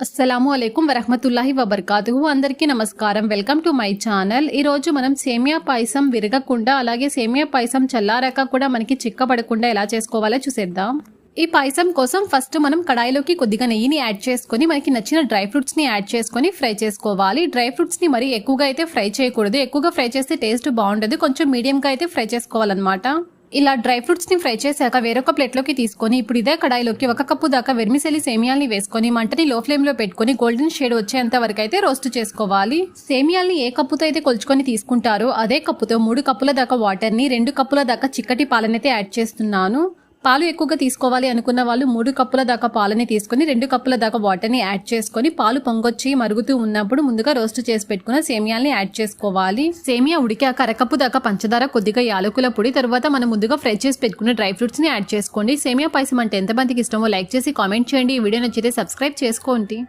అస్సలాము అలైకుం వరహ్మతుల్లాహి వబర్కాతుహు. అందరికీ నమస్కారం. Welcome to my channel. ఈరోజు మనం సేమియా పాయసం విరగకుండా అలాగే సేమియా పాయసం చల్లారాక కూడా మనకి చిక్కబడకుండా ఎలా చేసుకోవాలో చూసేద్దాం. ఈ పాయసం కోసం ఫస్ట్ మనం కడాయిలోకి కొద్దిగా నెయ్యిని యాడ్ చేసుకొని మనకి నచ్చిన డ్రై ఫ్రూట్స్ ని యాడ్ చేసుకొని ఫ్రై చేసుకోవాలి. డ్రై ఫ్రూట్స్ ని మరి ఎక్కువగా అయితే ఫ్రై చేయకూడదు. ఎక్కువగా ఫ్రై చేస్తే టేస్ట్ బాగుండదు. కొంచెం మీడియం గా అయితే ఫ్రై చేసుకోవాలన్నమాట. ఇలా డ్రై ఫ్రూట్స్ ని ఫ్రై చేశాక వేరొక ప్లేట్లోకి తీసుకొని ఇప్పుడు ఇదే కడాయిలోకి 1 కప్పు దాకా వెర్మిసెలి సేమియాల్ని వేసుకొని మంటని లో ఫ్లేమ్ లో పెట్టుకొని గోల్డెన్ షేడ్ వచ్చేంత వరకు అయితే రోస్ట్ చేసుకోవాలి. సేమియాల్ని ఏ కప్పుతో అయితే కొలుచుకొని తీసుకుంటారో అదే కప్పుతో 3 కప్పుల దాకా వాటర్ ని 2 కప్పుల దాకా చిక్కటి పాలనైతే యాడ్ చేస్తున్నాను. పాలు ఎక్కువగా తీసుకోవాలి అనుకున్న వాళ్ళు 3 కప్పుల దాకా పాలని తీసుకుని 2 కప్పుల దాకా వాటర్ ని యాడ్ చేసుకుని పాలు పొంగొచ్చి మరుగుతూ ఉన్నప్పుడు ముందుగా రోస్ట్ చేసి పెట్టుకున్న సేమియాల్ని యాడ్ చేసుకోవాలి. సేమియా ఉడికాక అరకప్పు దాకా పంచదార, కొద్దిగా యాలకుల పొడి, తర్వాత మనం ముందుగా ఫ్రై చేసి పెట్టుకున్న డ్రై ఫ్రూట్స్ ని యాడ్ చేసుకోండి. సేమియా పాయసం అంటే ఎంతమందికి ఇష్టమో లైక్ చేసి కామెంట్ చేయండి. ఈ వీడియో నచ్చితే సబ్స్క్రైబ్ చేసుకోండి.